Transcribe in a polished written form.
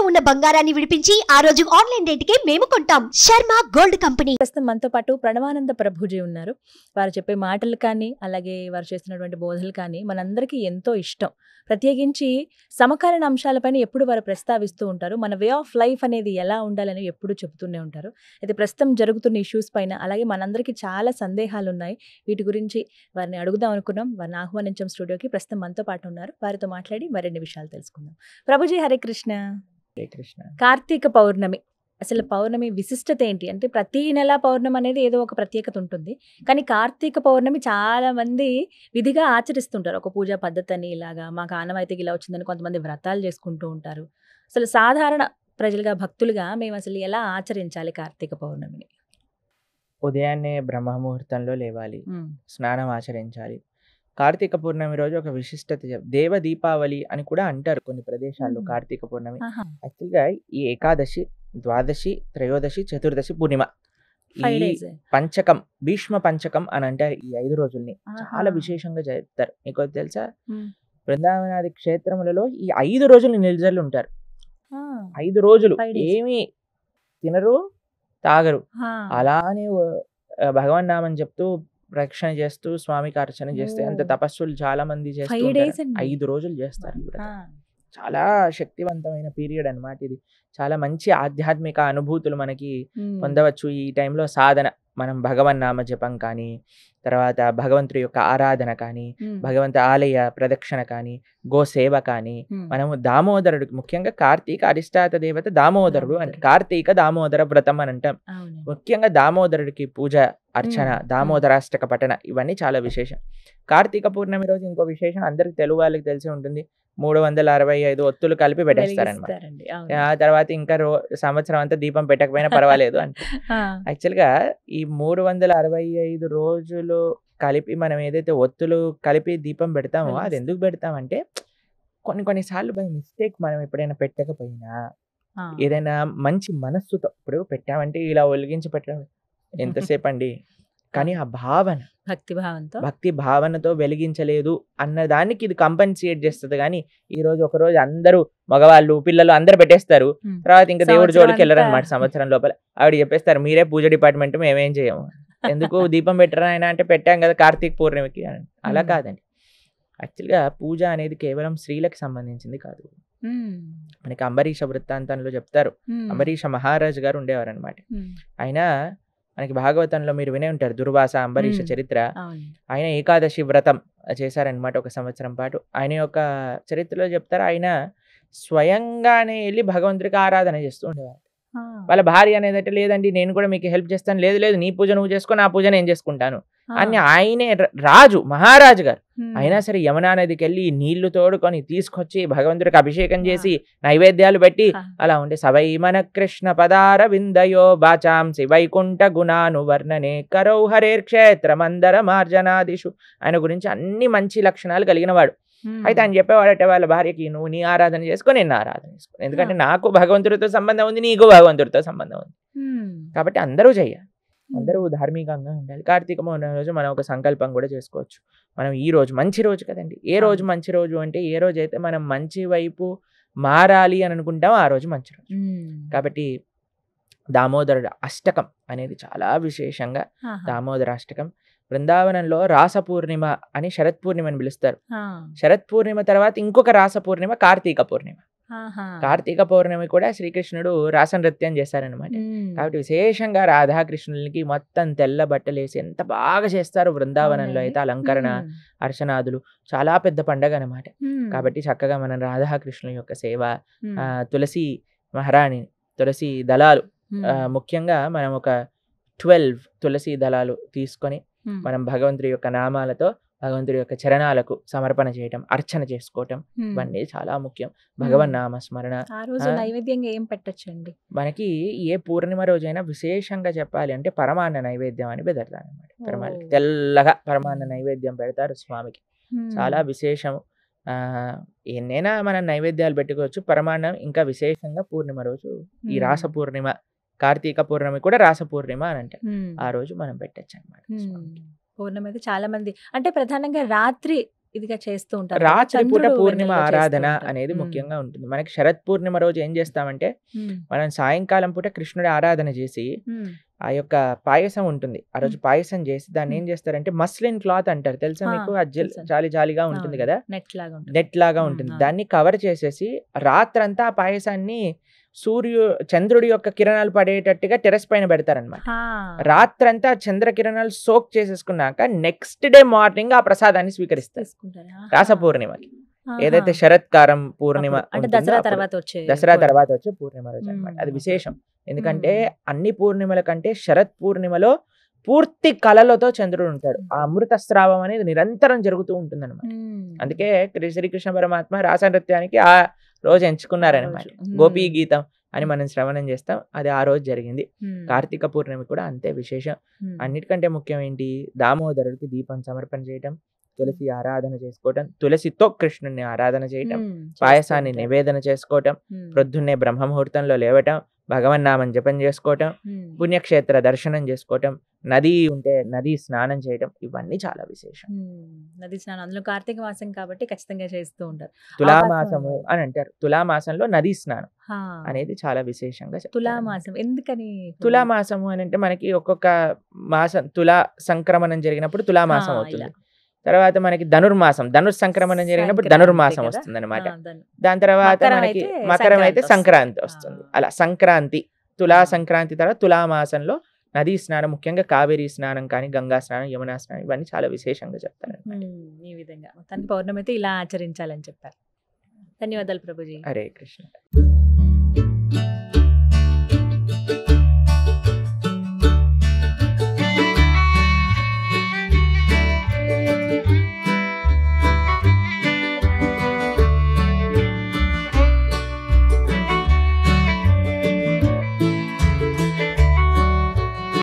ఉన్న బంగారాన్ని విడిపించి ఆ రోజు ఆన్లైన్ రేటుకే మేము కొంటాం. Sharma gold company. ప్రస్తుతం మనతో పాటు ప్రణవానంద ప్రభుజీ ఉన్నారు. వారు చెప్పే మాటలు కానీ అలాగే వారు చేస్తున్నటువంటి బోధనలు కానీ మనందరికీ ఎంతో ఇష్టం. ప్రత్యేకించి సమకాలీన అంశాలపైన ఎప్పుడు వారు ప్రస్తావిస్తూ ఉంటారు. మన వే ఆఫ్ లైఫ్ అనేది ఎలా ఉండాలని ఎప్పుడు చెబుతూనే ఉంటారు. అయితే ప్రస్తుతం జరుగుతున్న ఇష్యూస్ పైన అలాగే మనందరికీ చాలా సందేహాలు ఉన్నాయి. వీటి గురించి వారిని అడుగుదాం అనుకున్నాం. వారిని ఆహ్వానించాం స్టూడియోకి. ప్రస్తుతం మనతో పాటు ఉన్నారు. వారితో మాట్లాడి మరిన్ని విషయాలు తెలుసుకుందాం. ప్రభుజీ హరే కృష్ణ. హరే కృష్ణ. కార్తీక పౌర్ణమి, అసలు పౌర్ణమి విశిష్టత ఏంటి? అంటే ప్రతి నెల పౌర్ణమి అనేది ఏదో ఒక ప్రత్యేకత ఉంటుంది. కానీ కార్తీక పౌర్ణమి చాలా మంది విధిగా ఆచరిస్తుంటారు. ఒక పూజా పద్ధతి అని ఇలాగా మాకు ఆనవాయితీకి ఇలా వచ్చిందని కొంతమంది వ్రతాలు చేసుకుంటూ ఉంటారు. అసలు సాధారణ ప్రజలుగా భక్తులుగా మేము అసలు ఎలా ఆచరించాలి కార్తీక పౌర్ణమిని? ఉదయాన్నే బ్రహ్మముహూర్తంలో లేవాలి, స్నానం ఆచరించాలి. కార్తీక పౌర్ణమి రోజు ఒక విశిష్టత దేవ దీపావళి అని కూడా అంటారు కొన్ని ప్రదేశాల్లో. కార్తీక పౌర్ణమి యాక్చువల్గా ఈ ఏకాదశి, ద్వాదశి, త్రయోదశి, చతుర్దశి, పూర్ణిమ, ఈ పంచకం, భీష్మ పంచకం అని అంటారు. ఈ 5 రోజుల్ని చాలా విశేషంగా చెప్తారు. మీకు తెలుసా, బృందావనాది క్షేత్రములలో ఈ 5 రోజులు నిల్జలు ఉంటారు. 5 రోజులు ఏమీ తినరు, తాగరు. అలానే భగవన్ నామం చెప్తూ రక్షణ చేస్తూ స్వామికి అర్చన చేస్తే అంత తపస్సులు చాలా మంది చేస్తూ 5 రోజులు చేస్తారు. చాలా శక్తివంతమైన పీరియడ్ అన్నమాట ఇది. చాలా మంచి ఆధ్యాత్మిక అనుభూతులు మనకి పొందవచ్చు ఈ టైంలో. సాధన, మనం భగవన్ నామ జపం కానీ, తర్వాత భగవంతుడి యొక్క ఆరాధన కానీ, భగవంత ఆలయ ప్రదక్షిణ కానీ, గోసేవ కానీ, మనము దామోదరుడికి, ముఖ్యంగా కార్తీక అధిష్టాత దేవత దామోదరుడు అంటే కార్తీక దామోదర వ్రతం అని అంటాం. ముఖ్యంగా దామోదరుడికి పూజ, అర్చన, దామోదరాష్టక పఠన ఇవన్నీ చాలా విశేషం. కార్తీక పౌర్ణమి రోజు ఇంకో విశేషం అందరికి తెలుగు వాళ్ళకి తెలిసి ఉంటుంది. 365 ఒత్తులు కలిపి పెట్టేస్తారనమాట. ఆ తర్వాత ఇంకా సంవత్సరం అంతా దీపం పెట్టకపోయినా పర్వాలేదు అంటే. యాక్చువల్గా ఈ 365 రోజులు కలిపి మనం ఏదైతే ఒత్తులు కలిపి దీపం పెడతామో అది ఎందుకు పెడతామంటే, కొన్నిసార్లు బై మిస్టేక్ మనం ఎప్పుడైనా పెట్టకపోయినా ఏదైనా మంచి మనస్సుతో, ఇప్పుడు పెట్టామంటే ఇలా ఒలిగించి పెట్టడం ఎంతసేపు అండి, కానీ ఆ భావన, భక్తి భావనతో వెలిగించలేదు అన్న దానికి ఇది కంపెన్సేట్ చేస్తుంది. కానీ ఈ రోజు ఒకరోజు అందరూ మగవాళ్ళు పిల్లలు అందరు పెట్టేస్తారు, తర్వాత ఇంకా దేవుడి జోడికి వెళ్ళరు అనమాట. సంవత్సరం లోపల ఆవిడ చెప్పేస్తారు, మీరే పూజ డిపార్ట్మెంట్, మేమేం చేయము, ఎందుకు దీపం పెట్టరా ఆయన అంటే, పెట్టాం కదా కార్తీక పౌర్ణమికి. అలా కాదండి. యాక్చువల్గా పూజ అనేది కేవలం స్త్రీలకు సంబంధించింది కాదు. మనకి అంబరీష వృత్తాంతంలో చెప్తారు. అంబరీష మహారాజు గారు ఉండేవారు అనమాట. ఆయన మనకి భాగవతంలో మీరు వినే ఉంటారు, దుర్వాస అంబరీష చరిత్ర. ఆయన ఏకాదశి వ్రతం చేశారనమాట 1 సంవత్సరం పాటు. ఆయన యొక్క చరిత్రలో చెప్తారు, ఆయన స్వయంగానే వెళ్ళి భగవంతుడికి ఆరాధన చేస్తూ ఉండేవారు. వాళ్ళ భార్య అనేది లేదండి నేను కూడా మీకు హెల్ప్ చేస్తాను, లేదు నీ పూజ నువ్వు చేసుకో, నా పూజ నేను చేసుకుంటాను అని ఆయనే రాజు, మహారాజు గారు అయినా సరే యమునా నదికి వెళ్ళి నీళ్లు తోడుకొని తీసుకొచ్చి భగవంతుడికి అభిషేకం చేసి నైవేద్యాలు పెట్టి అలా ఉండే. సవై మన కృష్ణ పదార విందయో బాచాంసి వైకుంఠ గుణాను వర్ణనే కరౌ హరేర్ క్షేత్ర మందర మార్జనాదిషు. ఆయన గురించి అన్ని మంచి లక్షణాలు కలిగిన వాడు. అయితే ఆయన చెప్పేవాడట వాళ్ళ భార్యకి, నువ్వు నీ ఆరాధన చేసుకో, నేను ఆరాధన చేసుకో, ఎందుకంటే నాకు భగవంతుడితో సంబంధం ఉంది, నీకు భగవంతుడితో సంబంధం ఉంది, కాబట్టి అందరూ చెయ్యాలి, అందరూ ధార్మికంగా ఉండాలి. కార్తీక పౌర్ణమి రోజు మనం ఒక సంకల్పం కూడా చేసుకోవచ్చు. మనం ఈ రోజు మంచి రోజు కదండి. ఏ రోజు మంచి రోజు అంటే, ఏ రోజు అయితే మనం మంచి వైపు మారాలి అని అనుకుంటాం ఆ రోజు మంచి రోజు. కాబట్టి దామోదరుడు అష్టకం అనేది చాలా విశేషంగా, దామోదర అష్టకం. బృందావనంలో రాస పూర్ణిమ అని శరత్ పూర్ణిమని పిలుస్తారు. శరత్ పూర్ణిమ తర్వాత ఇంకొక రాస పూర్ణిమ కార్తీక పూర్ణిమ. కార్తీక పౌర్ణమి కూడా శ్రీకృష్ణుడు రాస నృత్యం చేశారనమాట. కాబట్టి విశేషంగా రాధాకృష్ణులకి మొత్తం తెల్ల బట్టలు వేసి ఎంత బాగా చేస్తారు బృందావనంలో అయితే. అలంకరణ, అర్చనాదులు చాలా పెద్ద పండగ అనమాట. కాబట్టి చక్కగా మనం రాధాకృష్ణుల యొక్క సేవ, తులసి మహారాణి, తులసి దళాలు, ముఖ్యంగా మనం ఒక 12 తులసి దళాలు తీసుకొని మనం భగవంతుడి యొక్క నామాలతో భగవంతుడి యొక్క చరణాలకు సమర్పణ చేయటం, అర్చన చేసుకోవటం ఇవన్నీ చాలా ముఖ్యం. భగవన్ నామ స్మరణ. నైవేద్యంగా ఏం పెట్టచ్చండి? మనకి ఏ పూర్ణిమ రోజైనా విశేషంగా చెప్పాలి అంటే పరమాన్న నైవేద్యం అని పెడతారు అనమాట. పరమాన్నకి తెల్లగా పరమాన్న నైవేద్యం పెడతారు స్వామికి, చాలా విశేషం. ఎన్నైనా మనం నైవేద్యాలు పెట్టుకోవచ్చు. పరమాన్నం ఇంకా విశేషంగా పూర్ణిమ రోజు, ఈ రాస పూర్ణిమ, కార్తీక పౌర్ణమి కూడా రాస పూర్ణిమ అని అంటే ఆ రోజు మనం పెట్టచ్చు అనమాట. పౌర్ణమి అయితే చాలా మంది అంటే ప్రధానంగా రాత్రి ఇదిగా చేస్తూ ఉంటారు కదా, రాత్రి పూట చంద్రుడు పూర్ణిమ వెన్నెలలో చేస్తూ ఆరాధన ఉంటారు. అనేది ముఖ్యంగా ఉంటుంది. మనకి శరత్ పూర్ణిమ రోజు ఏం చేస్తామంటే మనం సాయంకాలం పూట కృష్ణుడి ఆరాధన చేసి ఆ యొక్క పాయసం ఉంటుంది. ఆ రోజు పాయసం చేసి దాన్ని ఏం చేస్తారంటే మస్లిన్ క్లాత్ అంటారు, తెలుసా మీకు? తెలుసండి. జాలి జాలిగా ఉంటుంది కదా, నెట్ లాగా ఉంటుంది. నెట్ లాగా ఉంటుంది. దాన్ని కవర్ చేసేసి రాత్రంతా ఆ పాయసాన్ని చంద్రుడి యొక్క కిరణాలు పడేటట్టుగా టెరెస్ పైన పెడతారనమాట. రాత్రంతా చంద్ర కిరణాలు సోక్ చేసేసుకున్నాక నెక్స్ట్ డే మార్నింగ్ ఆ ప్రసాదాన్ని స్వీకరిస్తారు తీసుకుంటారా? రాస పూర్ణిమకి. ఏదైతే శరత్కారం పూర్ణిమ అంటే ఉంటుందో దసరా అప్పుడు, తర్వాత వచ్చే దసరా తర్వాత వచ్చే పూర్ణిమ రోజు అనమాట. అది మ్మ్. విశేషం. ఎందుకంటే అన్ని పూర్ణిమల కంటే శరత్ పూర్ణిమలో పూర్తి కళలతో చంద్రుడు ఉంటాడు. ఆ అమృత స్రావం అనేది నిరంతరం జరుగుతూ ఉంటుంది అనమాట. అందుకే శ్రీకృష్ణ పరమాత్మ రాస నృత్యానికి ఆ రోజు ఎంచుకున్నారనమాట. గోపీ గీతం అని మనం శ్రవణం చేస్తాం, అది ఆ రోజు జరిగింది. కార్తీక పూర్ణిమ కూడా అంతే విశేషం. అన్నిటికంటే ముఖ్యం ఏంటి? దామోదరుడికి దీపం సమర్పణ చేయటం, తులసి ఆరాధన చేసుకోవటం, తులసితో కృష్ణుని ఆరాధన చేయటం, పాయసాన్ని నివేదన చేసుకోవటం, ప్రొద్దున్నే బ్రహ్మముహూర్తంలో లేవటం, భగవన్నామం జపం చేసుకోవటం, పుణ్యక్షేత్ర దర్శనం చేసుకోవటం, నది ఉంటే నది స్నానం చేయటం, ఇవన్నీ చాలా విశేషం. నది స్నానం, అందులో కార్తీక మాసం కాబట్టి ఖచ్చితంగా చేస్తూ ఉంటారు. తులామాసము అని అంటారు. తులామాసంలో నదీ స్నానం హా. అనేది చాలా విశేషంగా చెప్తారు. తులామాసం ఎందుకని? తులామాసము అని అంటే మనకి ఒక్కొక్క మాసం తులా సంక్రమణం జరిగినప్పుడు తులామాసం హా, అవుతుంది. ఇలా. తర్వాత మనకి ధనుర్మాసం, సంక్రమణం జరిగినప్పుడు సంక్రాంతి ధనుర్మాసం కదా? వస్తుంది అనమాట. దాన్ని. దాని తర్వాత మకరం మనకి అయితే మకరం అయితే సంక్రాంతి సంక్రాంతి వస్తుంది. వస్తుంది. అలా సంక్రాంతి, తులా ఆ. సంక్రాంతి తర్వాత తులామాసంలో నదీ స్నానం, ముఖ్యంగా కావేరీ స్నానం కానీ గంగా స్నానం, యమునా స్నానం, ఇవన్నీ చాలా విశేషంగా చెప్తారు. ఈ విధంగా మొత్తానికి పౌర్ణమి అయితే ఇలా ఆచరించాలని చెప్పారు. ధన్యవాదాలు ప్రభుజీ. హరే కృష్ణ.